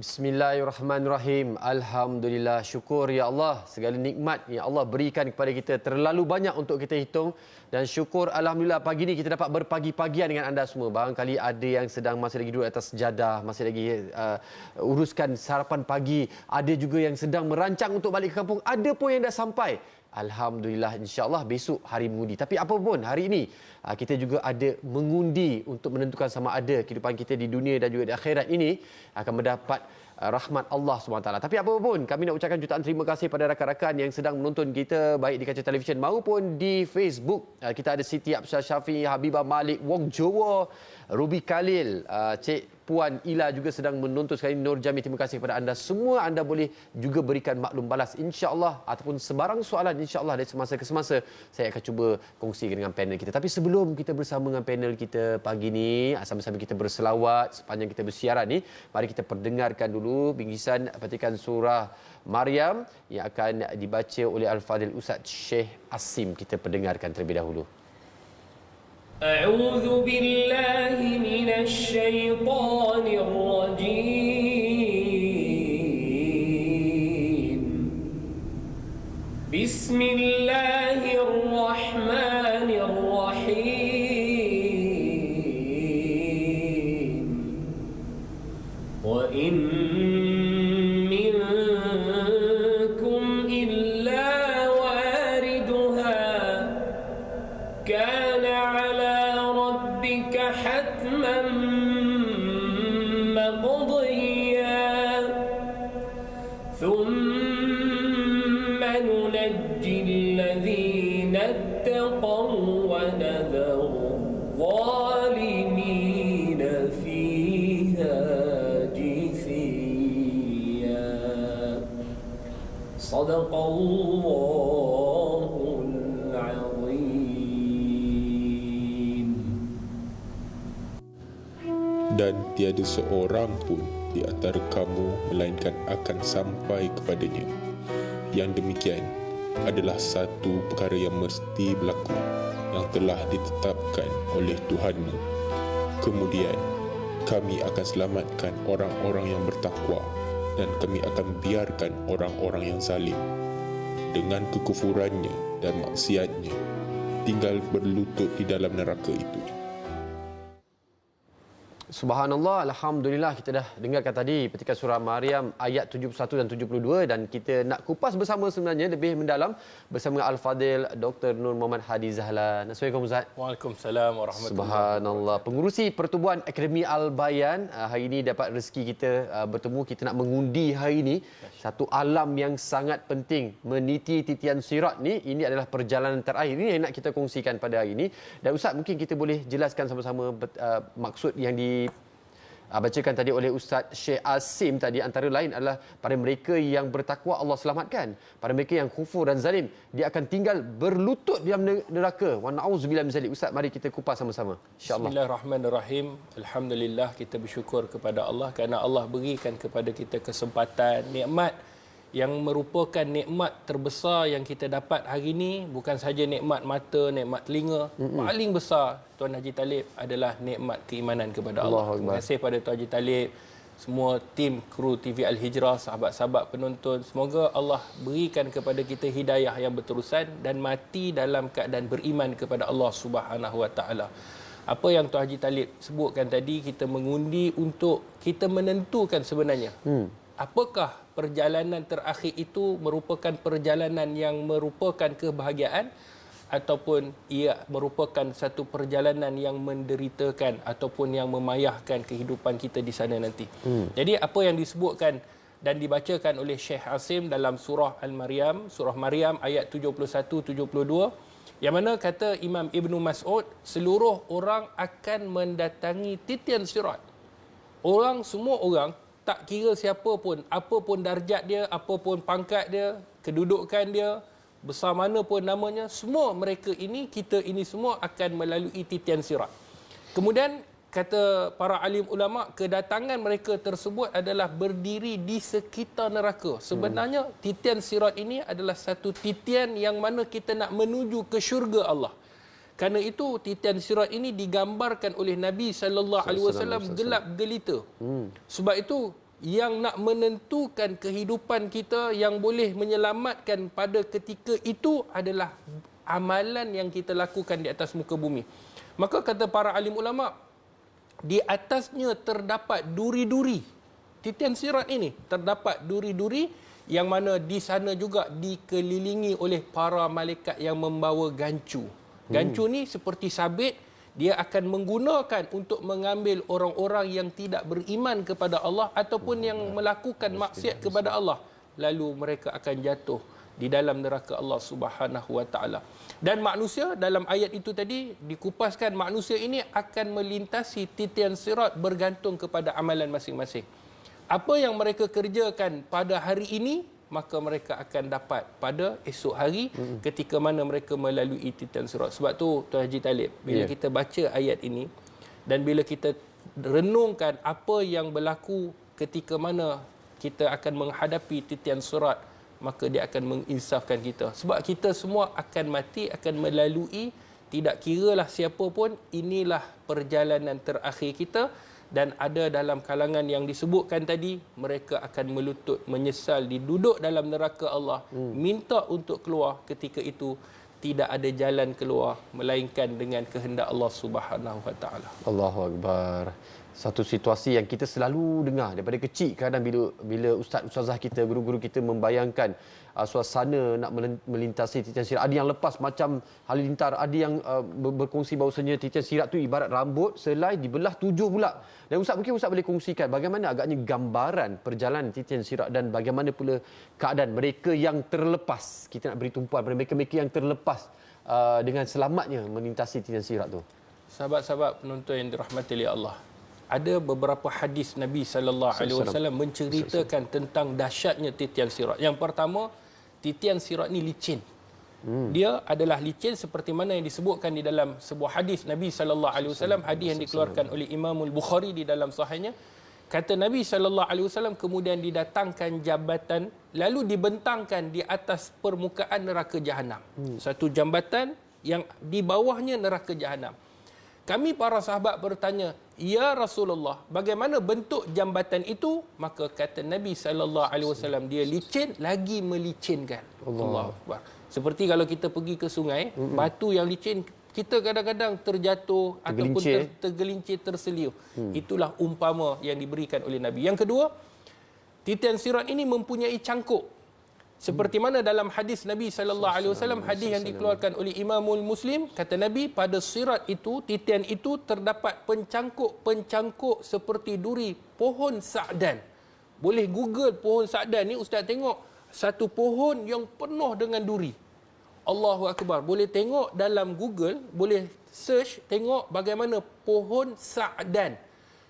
Bismillahirrahmanirrahim. Alhamdulillah, syukur ya Allah, segala nikmat yang Allah berikan kepada kita terlalu banyak untuk kita hitung, dan syukur alhamdulillah pagi ni kita dapat berpagi-pagian dengan anda semua. Barangkali ada yang sedang masih lagi duduk atas sejadah, masih lagi uruskan sarapan pagi, ada juga yang sedang merancang untuk balik ke kampung, ada pun yang dah sampai. Alhamdulillah, insya-Allah besok hari mengundi. Tapi apa pun hari ini kita juga ada mengundi untuk menentukan sama ada kehidupan kita di dunia dan juga di akhirat ini akan mendapat rahmat Allah SWT. Tapi apa pun, kami nak ucapkan jutaan terima kasih pada rakan-rakan yang sedang menonton kita baik di kaca televisyen maupun di Facebook. Kita ada Siti Absyah Syafi, Habibah Malik, Wong Jowo, Ruby Khalil, Cik Puan Ila juga sedang menonton sekali. Nur Jami, terima kasih kepada anda semua. Anda boleh juga berikan maklum balas insya-Allah ataupun sebarang soalan insya-Allah dari semasa ke semasa saya akan cuba kongsi dengan panel kita. Tapi sebelum kita bersama dengan panel kita pagi ni, sama-sama kita berselawat sepanjang kita bersiaran ni, mari kita perdengarkan dulu bingkisan petikan surah Maryam yang akan dibaca oleh Al-Fadhil Ustaz Syekh Asim. Kita perdengarkan terlebih dahulu. أعوذ بالله من الشيطان الرجيم بسم الله الرحمن الرحيم وإن منكم إلا واردها كان على ربك حتما مقضيا ثم ننجي الذين اتقوا ونذر الظالمين فيها جثيا صدق الله العظيم. Dan tiada seorang pun di antara kamu melainkan akan sampai kepadanya. Yang demikian adalah satu perkara yang mesti berlaku, yang telah ditetapkan oleh Tuhanmu. Kemudian kami akan selamatkan orang-orang yang bertakwa, dan kami akan biarkan orang-orang yang zalim dengan kekufurannya dan maksiatnya tinggal berlutut di dalam neraka itu. Subhanallah, Alhamdulillah, kita dah dengarkan tadi petikan surah Maryam ayat 71 dan 72, dan kita nak kupas bersama sebenarnya lebih mendalam bersama Al-Fadhil Dr. Nur Muhammad Hadi Zahlan. Assalamualaikum Ustaz. Waalaikumsalam warahmatullahi Subhanallah. Pengurusi Pertubuhan Akademi Al-Bayan, hari ini dapat rezeki kita bertemu. Kita nak mengundi hari ini satu alam yang sangat penting, meniti titian sirat ni. Ini adalah perjalanan terakhir ini yang nak kita kongsikan pada hari ini. Dan Ustaz, mungkin kita boleh jelaskan sama-sama maksud yang bacakan tadi oleh Ustaz Syekh Asim tadi, antara lain adalah pada mereka yang bertakwa Allah selamatkan, pada mereka yang kufur dan zalim dia akan tinggal berlutut di dalam neraka. Wa na'udzubillah min zalik. Ustaz, mari kita kupas sama-sama insya-Allah. Bismillahirrahmanirrahim. Alhamdulillah, kita bersyukur kepada Allah kerana Allah berikan kepada kita kesempatan, nikmat yang merupakan nikmat terbesar yang kita dapat hari ini. Bukan sahaja nikmat mata, nikmat telinga. Paling besar, Tuan Haji Talib, adalah nikmat keimanan kepada Allah. Terima kasih pada Tuan Haji Talib, semua tim kru TV Al-Hijrah, sahabat-sahabat penonton. Semoga Allah berikan kepada kita hidayah yang berterusan dan mati dalam keadaan beriman kepada Allah Subhanahu Wa Taala. Apa yang Tuan Haji Talib sebutkan tadi, kita mengundi untuk kita menentukan sebenarnya apakah perjalanan terakhir itu merupakan perjalanan yang merupakan kebahagiaan ataupun ia merupakan satu perjalanan yang menderitakan ataupun yang memayahkan kehidupan kita di sana nanti. Jadi apa yang disebutkan dan dibacakan oleh Syekh Asim dalam surah Al-Maryam, surah Maryam ayat 71-72, yang mana kata Imam Ibnu Mas'ud, seluruh orang akan mendatangi titian sirat. Semua orang, tak kira siapa pun, apa pun darjat dia, apa pun pangkat dia, kedudukan dia, besar mana pun namanya, semua mereka ini, kita ini semua akan melalui titian sirat. Kemudian kata para alim ulama, kedatangan mereka tersebut adalah berdiri di sekitar neraka. Sebenarnya titian sirat ini adalah satu titian yang mana kita nak menuju ke syurga Allah. Kerana itu titian sirat ini digambarkan oleh Nabi sallallahu alaihi wasallam gelap gelita. Sebab itu yang nak menentukan kehidupan kita, yang boleh menyelamatkan pada ketika itu adalah amalan yang kita lakukan di atas muka bumi. Maka kata para alim ulama, di atasnya terdapat duri-duri. Titian sirat ini terdapat duri-duri yang mana di sana juga dikelilingi oleh para malaikat yang membawa gancu. Gancu ni seperti sabit, dia akan menggunakan untuk mengambil orang-orang yang tidak beriman kepada Allah ataupun yang melakukan maksiat kepada Allah. Lalu mereka akan jatuh di dalam neraka Allah Subhanahu wa taala. Dan manusia dalam ayat itu tadi dikupaskan, manusia ini akan melintasi titian sirat bergantung kepada amalan masing-masing. Apa yang mereka kerjakan pada hari ini, maka mereka akan dapat pada esok hari ketika mana mereka melalui titian sirat. Sebab tu Tuan Haji Talib, bila kita baca ayat ini dan bila kita renungkan apa yang berlaku ketika mana kita akan menghadapi titian sirat, maka dia akan menginsafkan kita. Sebab kita semua akan mati, akan melalui, tidak kiralah siapa pun, inilah perjalanan terakhir kita. Dan ada dalam kalangan yang disebutkan tadi, mereka akan melutut, menyesal, diduduk dalam neraka Allah, minta untuk keluar. Ketika itu tidak ada jalan keluar melainkan dengan kehendak Allah Subhanahu wa taala. Allahu akbar. Satu situasi yang kita selalu dengar daripada kecil, kadang bila ustaz-ustazah kita, guru-guru kita membayangkan suasana nak melintasi titian sirat. Ada yang lepas macam halilintar, ada yang berkongsi bahawasanya titian sirat tu ibarat rambut selai dibelah 7 pula. Dan ustaz, mungkin ustaz boleh kongsikan bagaimana agaknya gambaran perjalanan titian sirat dan bagaimana pula keadaan mereka yang terlepas. Kita nak beri tumpuan pada mereka-mereka yang terlepas dengan selamatnya melintasi titian sirat tu. Sahabat-sahabat penonton yang dirahmati oleh Allah, ada beberapa hadis Nabi sallallahu alaihi wasallam menceritakan tentang dahsyatnya titian sirat. Yang pertama, titian sirat ni licin. Dia adalah licin seperti mana yang disebutkan di dalam sebuah hadis Nabi sallallahu alaihi wasallam, hadis yang dikeluarkan oleh Imam Al-Bukhari di dalam sahihnya. Kata Nabi sallallahu alaihi wasallam, kemudian didatangkan jambatan lalu dibentangkan di atas permukaan neraka jahanam. Satu jambatan yang di bawahnya neraka jahanam. Kami para sahabat bertanya, "Ya Rasulullah, bagaimana bentuk jambatan itu?" Maka kata Nabi sallallahu alaihi wasallam, dia licin lagi melicinkan. Allahu Akbar. Seperti kalau kita pergi ke sungai, batu yang licin, kita kadang-kadang terjatuh ataupun tergelincir, terseliu. Itulah umpama yang diberikan oleh Nabi. Yang kedua, titian sirat ini mempunyai cangkuk. Seperti mana dalam hadis Nabi sallallahu alaihi wasallam, hadis yang dikeluarkan oleh Imamul Muslim, kata Nabi, pada sirat itu, titian itu terdapat pencangkuk seperti duri pohon sa'dan. Boleh Google pohon sa'dan ni, ustaz tengok satu pohon yang penuh dengan duri. Allahu Akbar. Boleh tengok dalam Google, boleh search tengok bagaimana pohon sa'dan.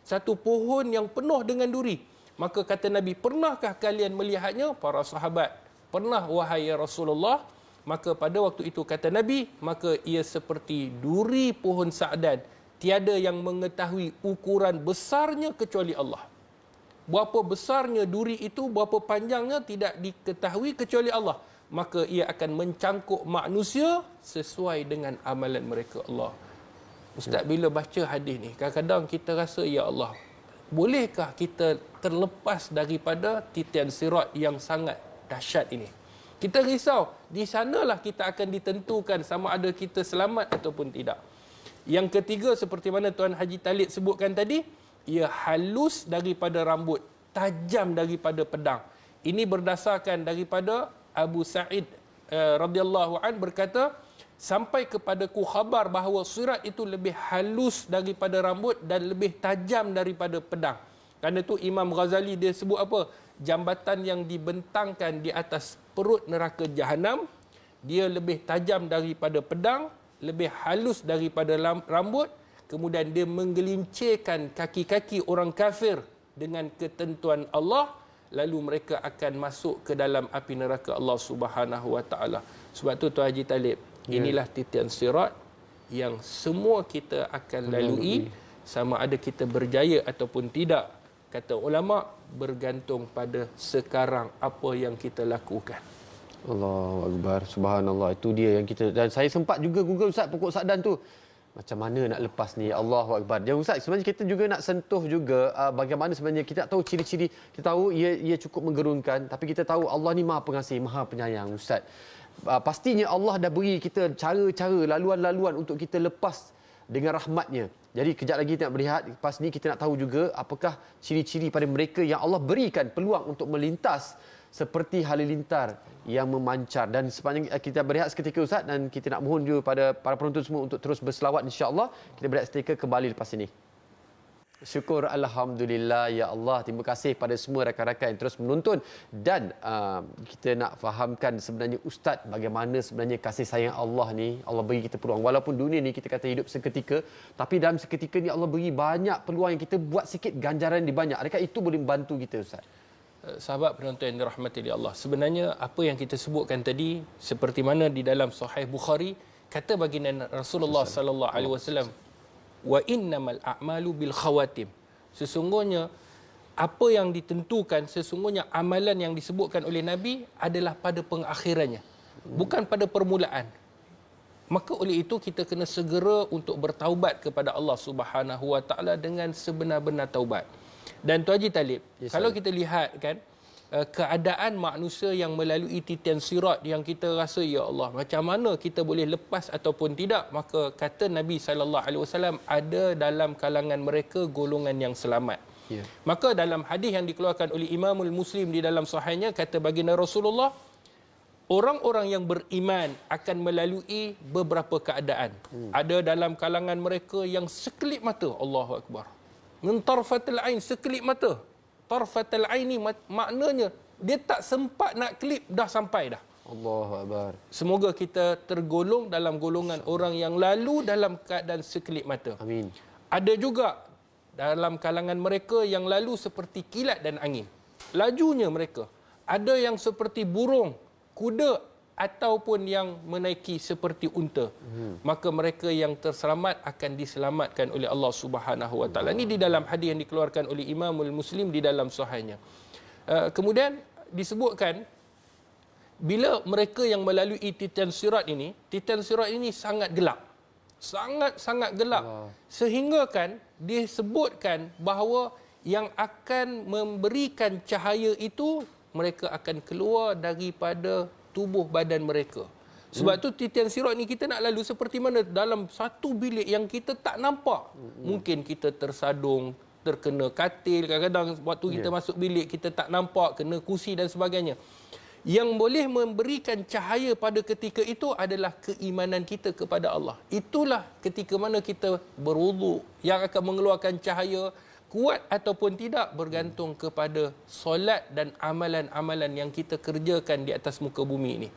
Satu pohon yang penuh dengan duri. Maka kata Nabi, pernahkah kalian melihatnya? Para sahabat, pernah wahai Rasulullah. Maka pada waktu itu kata Nabi, maka ia seperti duri pohon sa'dan. Tiada yang mengetahui ukuran besarnya kecuali Allah. Berapa besarnya duri itu, berapa panjangnya tidak diketahui kecuali Allah. Maka ia akan mencangkuk manusia sesuai dengan amalan mereka. Allah. Ustaz, bila baca hadis ni, kadang-kadang kita rasa, ya Allah, bolehkah kita terlepas daripada titian sirat yang sangat dahsyat ini? Kita risau, di sanalah kita akan ditentukan sama ada kita selamat ataupun tidak. Yang ketiga, seperti mana Tuan Haji Talib sebutkan tadi, ia halus daripada rambut, tajam daripada pedang. Ini berdasarkan daripada Abu Sa'id radhiyallahu an berkata, sampai kepadaku khabar bahawa sirat itu lebih halus daripada rambut dan lebih tajam daripada pedang. Kerana itu Imam Ghazali dia sebut apa? Jambatan yang dibentangkan di atas perut neraka jahanam, dia lebih tajam daripada pedang, lebih halus daripada rambut, kemudian dia menggelincirkan kaki-kaki orang kafir dengan ketentuan Allah, lalu mereka akan masuk ke dalam api neraka Allah Subhanahu wa taala. Sebab tu Tuan Haji Talib, inilah titian sirat yang semua kita akan lalui, sama ada kita berjaya ataupun tidak. Kata ulama, bergantung pada sekarang apa yang kita lakukan. Allahu Akbar. Subhanallah. Itu dia yang kita, dan saya sempat juga Google ustaz pokok sa'dan tu. Macam mana nak lepas ni? Allahu Akbar. Dan Ustaz, sebenarnya kita juga nak sentuh juga bagaimana sebenarnya kita tak tahu ciri-ciri. Kita tahu ia cukup menggerunkan, tapi kita tahu Allah ni Maha Pengasih, Maha Penyayang, Ustaz. Pastinya Allah dah beri kita cara-cara, laluan-laluan untuk kita lepas dengan rahmat-Nya. Jadi kejap lagi kita nak berehat. Lepas ni kita nak tahu juga apakah ciri-ciri pada mereka yang Allah berikan peluang untuk melintas seperti halilintar yang memancar. Dan sepanjang kita berehat seketika Ustaz, dan kita nak mohon juga pada para penonton semua untuk terus berselawat, insya-Allah. Kita berehat seketika, kembali lepas ini. Syukur Alhamdulillah, ya Allah. Terima kasih pada semua rakan-rakan yang terus menonton. Dan kita nak fahamkan sebenarnya Ustaz, bagaimana sebenarnya kasih sayang Allah ni. Allah beri kita peluang. Walaupun dunia ni kita kata hidup seketika, tapi dalam seketika ni Allah beri banyak peluang yang kita buat sikit, ganjaran di banyak. Adakah itu boleh membantu kita, Ustaz? Sahabat penonton yang dirahmati oleh Allah, sebenarnya apa yang kita sebutkan tadi, seperti mana di dalam Sahih Bukhari, kata baginda Rasulullah sallallahu alaihi wasallam, wa innamal a'malu bil khawatim. Sesungguhnya apa yang ditentukan, sesungguhnya amalan yang disebutkan oleh Nabi adalah pada pengakhirannya, bukan pada permulaan. Maka oleh itu kita kena segera untuk bertaubat kepada Allah Subhanahu wa taala dengan sebenar-benar taubat. Dan Tuan Haji Talib, kalau kita lihat kan, keadaan manusia yang melalui titian sirat yang kita rasa, ya Allah, macam mana kita boleh lepas ataupun tidak, maka kata Nabi SAW, ada dalam kalangan mereka golongan yang selamat. Maka dalam hadis yang dikeluarkan oleh Imamul Muslim di dalam sahihnya, kata baginda Rasulullah, orang-orang yang beriman akan melalui beberapa keadaan. Ada dalam kalangan mereka yang sekelip mata, Allahu Akbar, min tarfatil ain, sekelip mata. Tarfatil ain ni maknanya dia tak sempat nak klip, dah sampai dah. Allahu Akbar. Semoga kita tergolong dalam golongan orang yang lalu dalam keadaan sekelip mata. Amin. Ada juga dalam kalangan mereka yang lalu seperti kilat dan angin, lajunya mereka. Ada yang seperti burung, kuda, ataupun yang menaiki seperti unta. Maka mereka yang terselamat akan diselamatkan oleh Allah Subhanahu wa taala. Ini di dalam hadis yang dikeluarkan oleh Imamul Muslim di dalam sahihnya. Kemudian disebutkan bila mereka yang melalui titian sirat ini sangat gelap. Sangat gelap. Sehingga kan disebutkan bahawa yang akan memberikan cahaya itu, mereka akan keluar daripada tubuh badan mereka. Sebab tu titian sirat ni kita nak lalu seperti mana dalam satu bilik yang kita tak nampak. Mungkin kita tersadung, terkena katil, kadang-kadang waktu kita masuk bilik kita tak nampak, kena kursi dan sebagainya. Yang boleh memberikan cahaya pada ketika itu adalah keimanan kita kepada Allah. Itulah ketika mana kita berwuduk yang akan mengeluarkan cahaya. Kuat ataupun tidak bergantung kepada solat dan amalan-amalan yang kita kerjakan di atas muka bumi ini.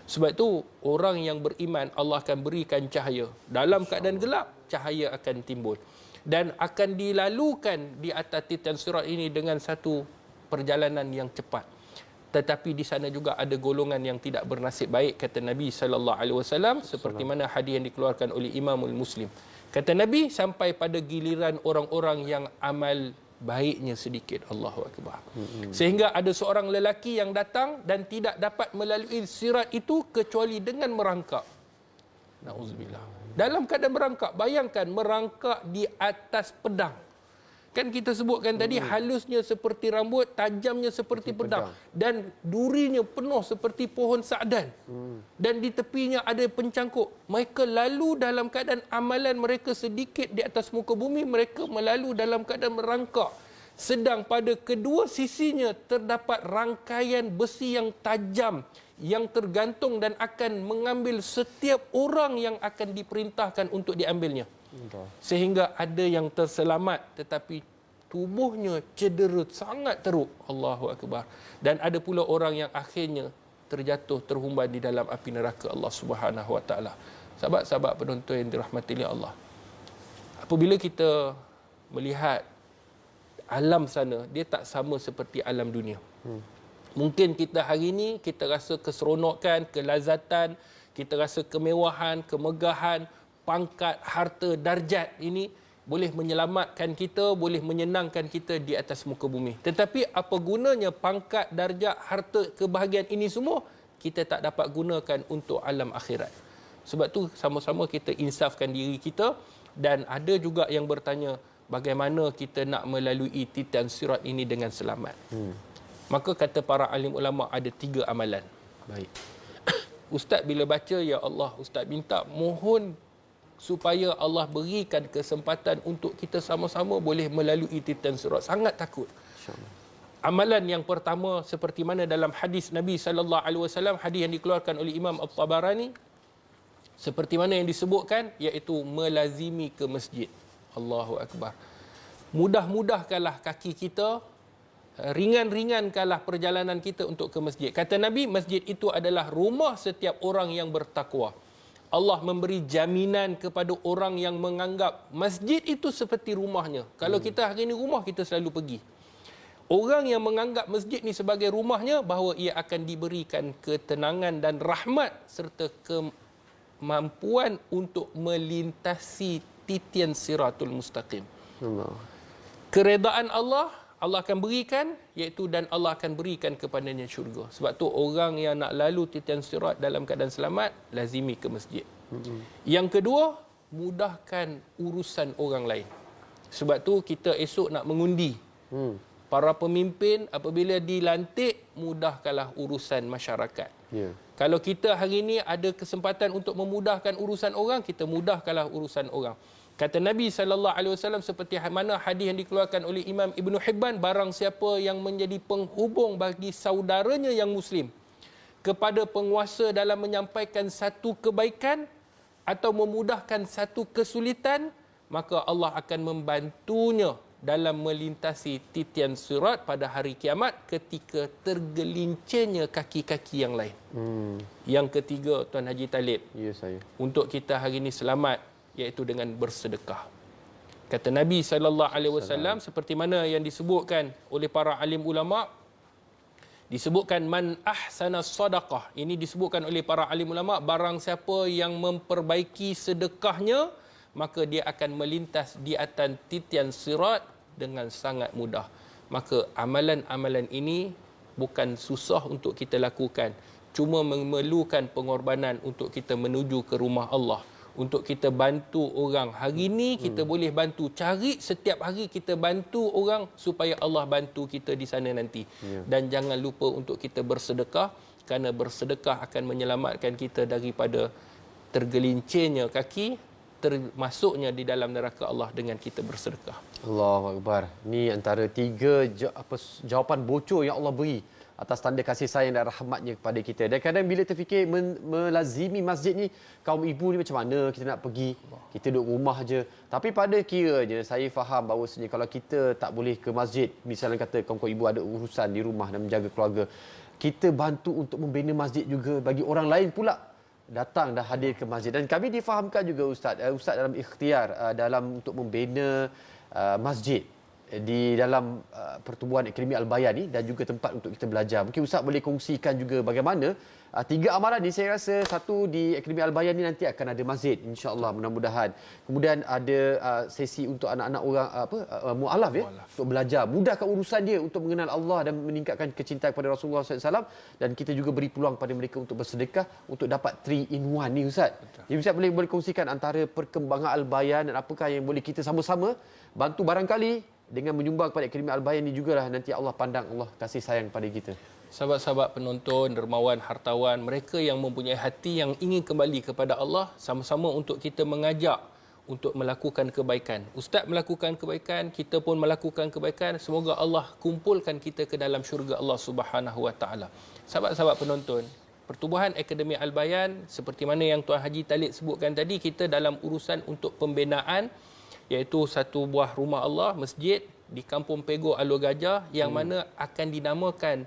Sebab itu orang yang beriman, Allah akan berikan cahaya. Dalam keadaan gelap, cahaya akan timbul. Dan akan dilalukan di atas titian sirat ini dengan satu perjalanan yang cepat. Tetapi di sana juga ada golongan yang tidak bernasib baik, kata Nabi SAW, seperti mana hadis yang dikeluarkan oleh Imamul Muslim. Kata Nabi, sampai pada giliran orang-orang yang amal baiknya sedikit. Allahu Akbar. Sehingga ada seorang lelaki yang datang dan tidak dapat melalui sirat itu kecuali dengan merangkak. Na'udzubillah. Dalam keadaan merangkak, bayangkan merangkak di atas pedang. Kan kita sebutkan tadi, halusnya seperti rambut, tajamnya seperti pedang. Dan durinya penuh seperti pohon sa'dan. Dan di tepinya ada pencangkuk. Mereka lalu dalam keadaan amalan mereka sedikit di atas muka bumi, mereka melalu dalam keadaan merangkak. Sedang pada kedua sisinya terdapat rangkaian besi yang tajam, yang tergantung dan akan mengambil setiap orang yang akan diperintahkan untuk diambilnya. Sehingga ada yang terselamat tetapi tubuhnya cedera sangat teruk. Allahu Akbar. Dan ada pula orang yang akhirnya terjatuh, terhumban di dalam api neraka Allah Subhanahu wa taala. Sahabat-sahabat penonton yang dirahmati oleh Allah, apabila kita melihat alam sana, dia tak sama seperti alam dunia. Mungkin kita hari ini kita rasa keseronokan, kelazatan, kita rasa kemewahan, kemegahan, pangkat, harta, darjat ini boleh menyelamatkan kita, boleh menyenangkan kita di atas muka bumi. Tetapi apa gunanya pangkat, darjat, harta, kebahagiaan ini semua kita tak dapat gunakan untuk alam akhirat. Sebab tu sama-sama kita insafkan diri kita. Dan ada juga yang bertanya, bagaimana kita nak melalui titian sirat ini dengan selamat. Maka kata para alim ulama ada 3 amalan. Baik. Ustaz bila baca, ya Allah, Ustaz minta mohon supaya Allah berikan kesempatan untuk kita sama-sama boleh melalui titian sirat. Sangat takut. InsyaAllah. Amalan yang pertama seperti mana dalam hadis Nabi sallallahu alaihi wasallam, hadis yang dikeluarkan oleh Imam At-Tabarani, seperti mana yang disebutkan, iaitu melazimi ke masjid. Allahu akbar. Mudah-mudahkanlah kaki kita, ringan-ringankanlah perjalanan kita untuk ke masjid. Kata Nabi, masjid itu adalah rumah setiap orang yang bertakwa. Allah memberi jaminan kepada orang yang menganggap masjid itu seperti rumahnya. Kalau kita hari ini rumah, kita selalu pergi. Orang yang menganggap masjid ni sebagai rumahnya, bahawa ia akan diberikan ketenangan dan rahmat serta kemampuan untuk melintasi titian siratul mustaqim. Allah. Keredaan Allah, Allah akan berikan, iaitu dan Allah akan berikan kepadanya syurga. Sebab tu orang yang nak lalu titian sirat dalam keadaan selamat, lazimi ke masjid. Yang kedua, mudahkan urusan orang lain. Sebab tu kita esok nak mengundi. Para pemimpin apabila dilantik, mudahkanlah urusan masyarakat. Ya. Kalau kita hari ini ada kesempatan untuk memudahkan urusan orang, kita mudahkanlah urusan orang. Kata Nabi SAW seperti mana hadis yang dikeluarkan oleh Imam Ibn Hibban, barang siapa yang menjadi penghubung bagi saudaranya yang Muslim kepada penguasa dalam menyampaikan satu kebaikan atau memudahkan satu kesulitan, maka Allah akan membantunya dalam melintasi titian sirat pada hari kiamat ketika tergelincirnya kaki-kaki yang lain. Yang ketiga, Tuan Haji Talib, Ya saya. untuk kita hari ini selamat, iaitu dengan bersedekah. Kata Nabi SAW seperti mana yang disebutkan oleh para alim ulama, disebutkan man ahsana sadaqah. Ini disebutkan oleh para alim ulama, barang siapa yang memperbaiki sedekahnya, maka dia akan melintas di atas titian sirat dengan sangat mudah. Maka amalan-amalan ini bukan susah untuk kita lakukan, cuma memerlukan pengorbanan untuk kita menuju ke rumah Allah, untuk kita bantu orang. Hari ini kita boleh bantu, cari setiap hari kita bantu orang supaya Allah bantu kita di sana nanti. Dan jangan lupa untuk kita bersedekah, kerana bersedekah akan menyelamatkan kita daripada tergelincirnya kaki, termasuknya di dalam neraka Allah dengan kita bersedekah. Allahu Akbar. Ini antara 3 jawapan bocor yang Allah beri atas tanda kasih sayang dan rahmatnya kepada kita. Dan kadang bila terfikir melazimi masjid ni, kaum ibu ni macam mana kita nak pergi? Kita duduk rumah je. Tapi pada kiranya saya faham bahawasanya kalau kita tak boleh ke masjid, misalnya kata kaum ibu ada urusan di rumah dan menjaga keluarga, kita bantu untuk membina masjid juga bagi orang lain pula datang dah hadir ke masjid. Dan kami difahamkan juga Ustaz dalam ikhtiar dalam untuk membina masjid di dalam pertubuhan Akademi Al-Bayan ni dan juga tempat untuk kita belajar. Mungkin Ustaz boleh kongsikan juga bagaimana 3 amalan ni. Saya rasa satu di Akademi Al-Bayan ni nanti akan ada masjid, insya-Allah, mudah-mudahan. Kemudian ada sesi untuk anak-anak orang mualaf ya, untuk belajar, mudahkan urusan dia untuk mengenal Allah dan meningkatkan kecintaan kepada Rasulullah SAW. Dan kita juga beri peluang pada mereka untuk bersedekah untuk dapat 3-in-1 ni Ustaz. Jadi Ustaz boleh kongsikan antara perkembangan Al-Bayan dan apakah yang boleh kita sama-sama bantu, barangkali dengan menyumbang kepada Akademi Al-Bayan ni jugalah nanti Allah pandang, Allah kasih sayang pada kita. Sahabat-sahabat penonton, dermawan, hartawan, mereka yang mempunyai hati yang ingin kembali kepada Allah, sama-sama untuk kita mengajak untuk melakukan kebaikan. Ustaz melakukan kebaikan, kita pun melakukan kebaikan. Semoga Allah kumpulkan kita ke dalam syurga Allah Subhanahu Wa Taala. Sahabat-sahabat penonton, Pertubuhan Akademi Al-Bayan seperti mana yang Tuan Haji Talib sebutkan tadi, kita dalam urusan untuk pembinaan, iaitu satu buah rumah Allah, masjid di Kampung Pego Alor Gajah, yang mana akan dinamakan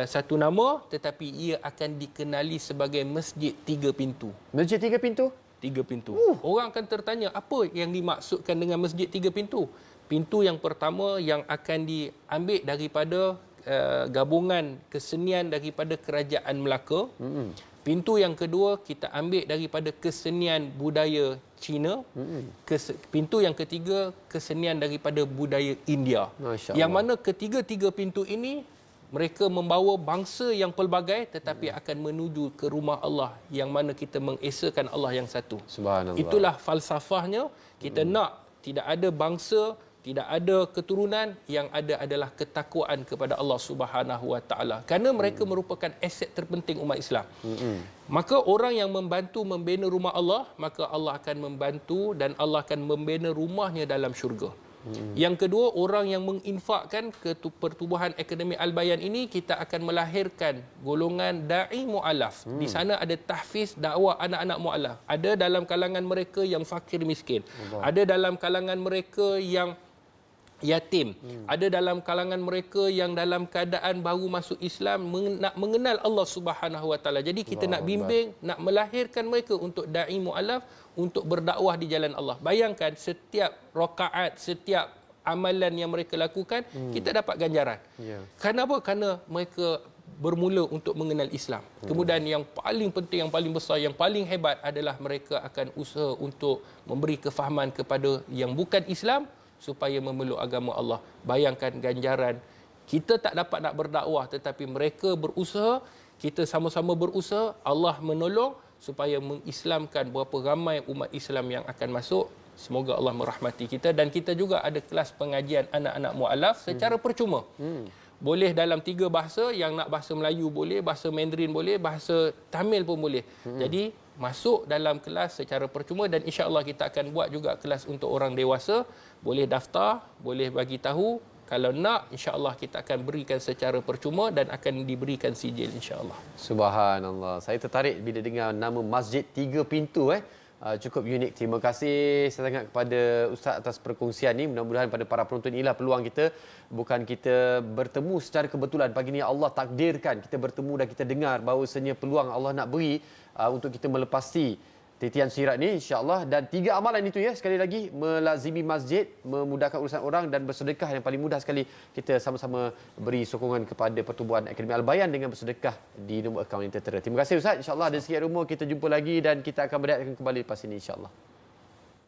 satu nama, tetapi ia akan dikenali sebagai Masjid 3 Pintu. Masjid 3 Pintu? 3 pintu. Orang akan tertanya, apa yang dimaksudkan dengan Masjid 3 Pintu? Pintu yang pertama yang akan diambil daripada gabungan kesenian daripada Kerajaan Melaka. Pintu yang kedua kita ambil daripada kesenian budaya Cina. Pintu yang ketiga kesenian daripada budaya India. Yang mana ketiga-tiga pintu ini mereka membawa bangsa yang pelbagai tetapi akan menuju ke rumah Allah yang mana kita mengesakan Allah yang satu. Subhanallah. Itulah falsafahnya. Kita nak tidak ada bangsa, tidak ada keturunan, yang ada adalah ketakwaan kepada Allah Subhanahu Wa Taala. Kerana mereka merupakan aset terpenting umat Islam. Maka orang yang membantu membina rumah Allah, maka Allah akan membantu dan Allah akan membina rumahnya dalam syurga. Yang kedua, orang yang menginfakkan ke pertubuhan Akademi Al-Bayan ini, kita akan melahirkan golongan da'i mu'alaf. Di sana ada tahfiz dakwah anak-anak mu'alaf. Ada dalam kalangan mereka yang fakir miskin. Ada dalam kalangan mereka yang yatim. Ada dalam kalangan mereka yang dalam keadaan baru masuk Islam, nak mengenal Allah Subhanahu Wa Taala. Jadi kita nak bimbing, nak melahirkan mereka untuk da'i mu'alaf, untuk berdakwah di jalan Allah. Bayangkan setiap rakaat, setiap amalan yang mereka lakukan, kita dapat ganjaran. Kenapa? Kerana mereka bermula untuk mengenal Islam. Kemudian yang paling penting, yang paling besar, yang paling hebat adalah mereka akan usaha untuk memberi kefahaman kepada yang bukan Islam supaya memeluk agama Allah. Bayangkan ganjaran. Kita tak dapat nak berdakwah tetapi mereka berusaha, kita sama-sama berusaha, Allah menolong supaya mengislamkan berapa ramai umat Islam yang akan masuk. Semoga Allah merahmati kita. Dan kita juga ada kelas pengajian anak-anak mu'alaf secara percuma. Boleh dalam 3 bahasa, yang nak bahasa Melayu boleh, bahasa Mandarin boleh, bahasa Tamil pun boleh. Jadi masuk dalam kelas secara percuma dan insya-Allah kita akan buat juga kelas untuk orang dewasa. Boleh daftar, boleh bagi tahu. Kalau nak, insya-Allah kita akan berikan secara percuma dan akan diberikan sijil insya-Allah. Subhanallah. Saya tertarik bila dengar nama Masjid 3 Pintu cukup unik. Terima kasih sangat kepada Ustaz atas perkongsian ni. Mudah-mudahan pada para penonton inilah peluang kita. Bukan kita bertemu secara kebetulan. Pagi ni Allah takdirkan kita bertemu dan kita dengar bahawasanya peluang Allah nak beri untuk kita melepasi titian sirat ni, insya-Allah. Dan 3 amalan itu ya, sekali lagi, melazimi masjid, memudahkan urusan orang dan bersedekah. Yang paling mudah sekali, kita sama-sama beri sokongan kepada pertubuhan Akademi Al-Bayan dengan bersedekah di nombor akaun yang tertera. Terima kasih Ustaz. InsyaAllah ada sikit rumah kita jumpa lagi dan kita akan berdayakan kembali lepas ini insya-Allah.